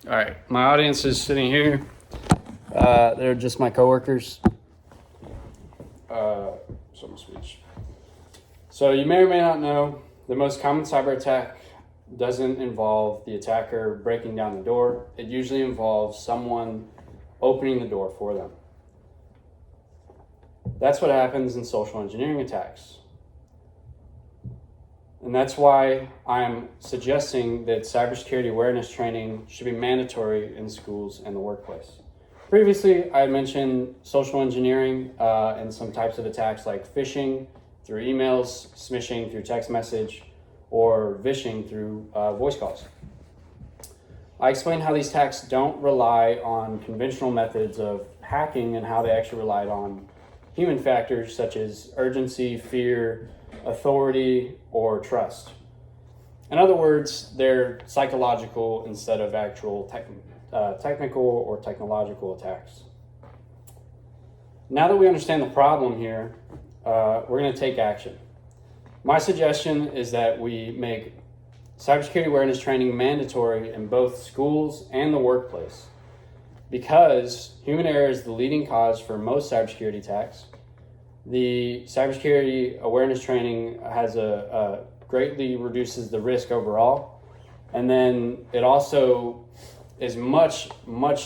All right, my audience is sitting here. They're just my coworkers. So speech. So you may or may not know the most common cyber attack doesn't involve the attacker breaking down the door. It usually involves someone opening the door for them. That's what happens in social engineering attacks. And that's why I'm suggesting that cybersecurity awareness training should be mandatory in schools and the workplace. Previously, I mentioned social engineering and some types of attacks like phishing through emails, smishing through text message, or vishing through voice calls. I explained how these attacks don't rely on conventional methods of hacking and how they actually relied on human factors such as urgency, fear, authority, or trust. In other words, they're psychological instead of actual technical or technological attacks. Now that we understand the problem here, we're going to take action. My suggestion is that we make cybersecurity awareness training mandatory in both schools and the workplace, because human error is the leading cause for most cybersecurity attacks. The cybersecurity awareness training has greatly reduces the risk overall, and then it also is much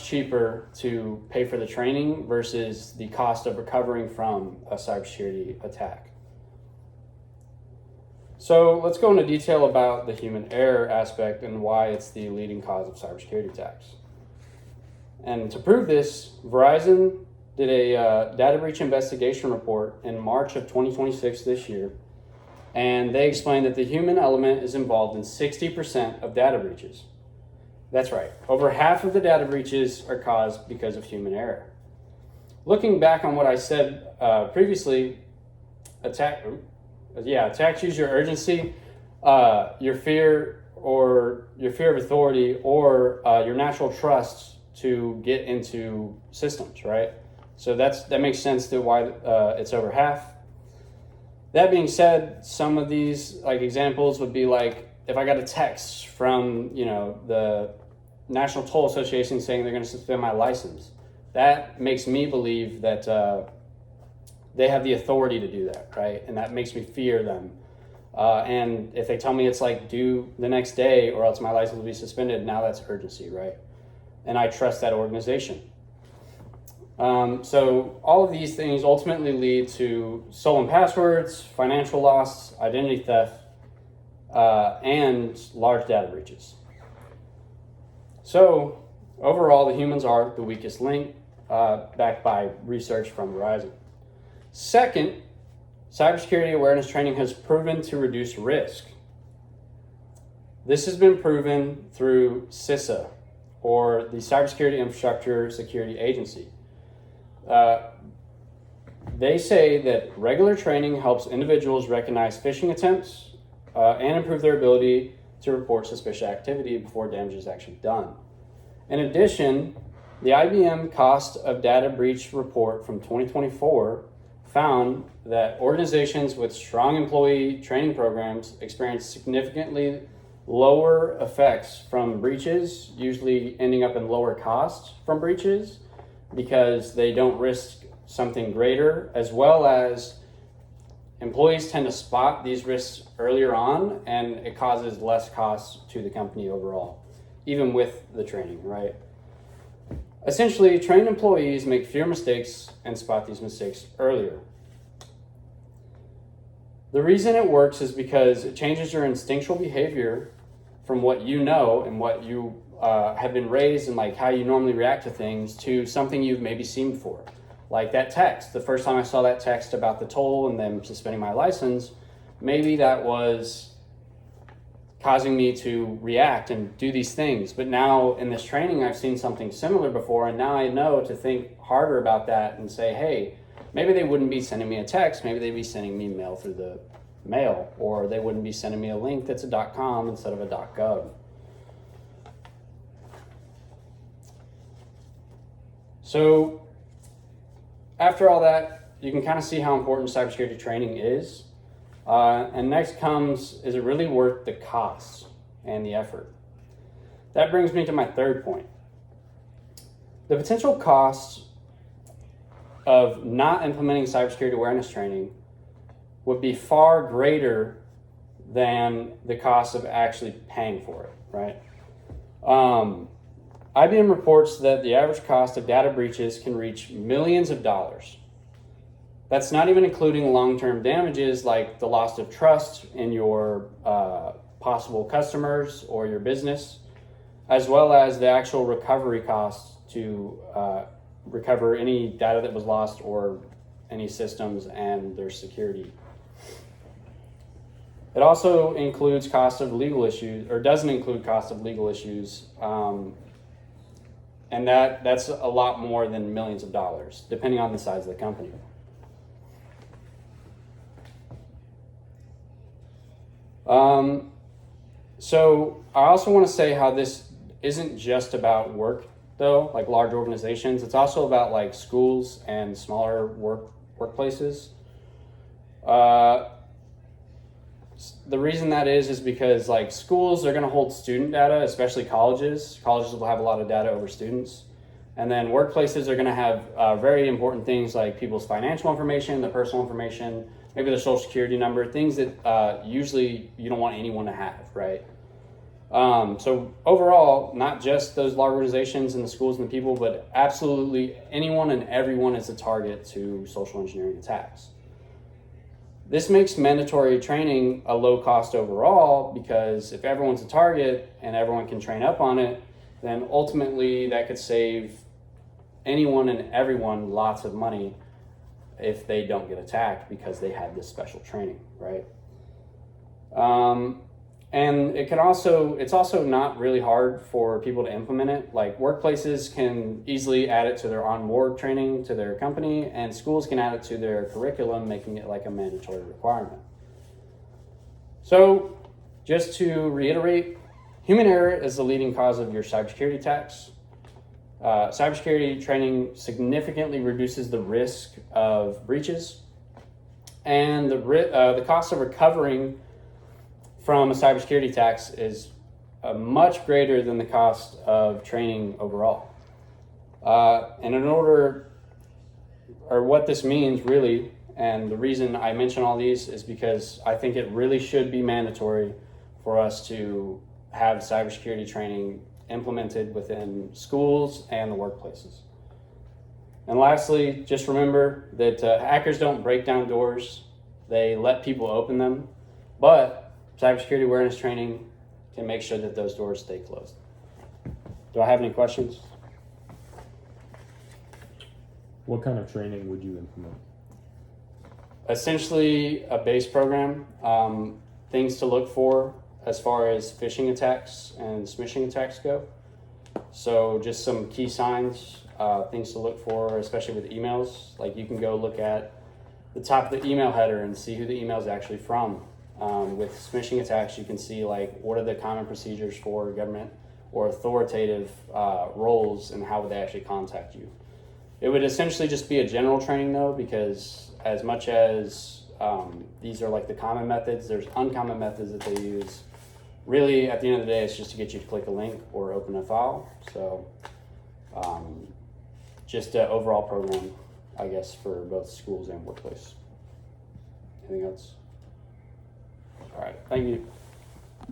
cheaper to pay for the training versus the cost of recovering from a cybersecurity attack. So let's go into detail about the human error aspect and why it's the leading cause of cybersecurity attacks. And to prove this, Verizon did a data breach investigation report in March of 2026 this year, and they explained that the human element is involved in 60% of data breaches. That's right, over half of the data breaches are caused because of human error. Looking back on what I said previously, attacks use your urgency, your fear of authority, or your natural trust to get into systems, right? So that makes sense to why it's over half. That being said, some of these examples would be like if I got a text from the National Toll Association saying they're going to suspend my license. That makes me believe that they have the authority to do that, right? And that makes me fear them. And if they tell me it's due the next day or else my license will be suspended, now that's urgency, right? And I trust that organization. So all of these things ultimately lead to stolen passwords, financial loss, identity theft, and large data breaches. So overall, the humans are the weakest link, backed by research from Verizon. Second, cybersecurity awareness training has proven to reduce risk. This has been proven through CISA, or the Cybersecurity Infrastructure Security Agency. They say that regular training helps individuals recognize phishing attempts and improve their ability to report suspicious activity before damage is actually done. In addition, the IBM Cost of Data Breach report from 2024 found that organizations with strong employee training programs experience significantly lower effects from breaches, usually ending up in lower costs from breaches, because they don't risk something greater, as well as employees tend to spot these risks earlier on, and it causes less costs to the company overall, even with the training, right? Essentially, trained employees make fewer mistakes and spot these mistakes earlier. The reason it works is because it changes your instinctual behavior from what you know and what you have been raised and how you normally react to things to something you've maybe seen before. Like that text. The first time I saw that text about the toll and them suspending my license, maybe that was causing me to react and do these things. But now in this training, I've seen something similar before, and now I know to think harder about that and say, hey, maybe they wouldn't be sending me a text, maybe they'd be sending me mail through the mail, or they wouldn't be sending me a link that's a .com instead of a .gov. So after all that, you can kind of see how important cybersecurity training is. And next comes, is it really worth the cost and the effort? That brings me to my third point. The potential costs of not implementing cybersecurity awareness training would be far greater than the cost of actually paying for it, right? IBM reports that the average cost of data breaches can reach millions of dollars. That's not even including long-term damages like the loss of trust in your possible customers or your business, as well as the actual recovery costs to recover any data that was lost or any systems and their security. It also includes cost of legal issues, or doesn't include cost of legal issues, and that's a lot more than millions of dollars, depending on the size of the company. So I also want to say how this isn't just about work, though, like large organizations. It's also about like schools and smaller workplaces. The reason that is because like schools are going to hold student data, especially colleges. Colleges will have a lot of data over students. And then workplaces are going to have very important things like people's financial information, their personal information, maybe their social security number, things that usually you don't want anyone to have, right? So overall, not just those large organizations and the schools and the people, but absolutely anyone and everyone is a target to social engineering attacks. This makes mandatory training a low cost overall, because if everyone's a target and everyone can train up on it, then ultimately that could save anyone and everyone lots of money if they don't get attacked because they had this special training, right? And it's also not really hard for people to implement it. Like workplaces can easily add it to their on-board training to their company, and schools can add it to their curriculum, making it like a mandatory requirement. So just to reiterate, human error is the leading cause of your cybersecurity attacks. Cybersecurity training significantly reduces the risk of breaches, and the cost of recovering from a cybersecurity attacks is much greater than the cost of training overall. And what this means really, and the reason I mention all these is because I think it really should be mandatory for us to have cybersecurity training implemented within schools and the workplaces. And lastly, just remember that hackers don't break down doors, they let people open them, but cybersecurity awareness training can make sure that those doors stay closed. Do I have any questions? What kind of training would you implement? Essentially a base program, things to look for as far as phishing attacks and smishing attacks go. So just some key signs, things to look for, especially with emails. Like you can go look at the top of the email header and see who the email is actually from. With smishing attacks, you can see like what are the common procedures for government or authoritative roles and how would they actually contact you. It would essentially just be a general training though, because as much as these are like the common methods, there's uncommon methods that they use. Really, at the end of the day, it's just to get you to click a link or open a file. So just an overall program, I guess, for both schools and workplace. Anything else? All right, thank you.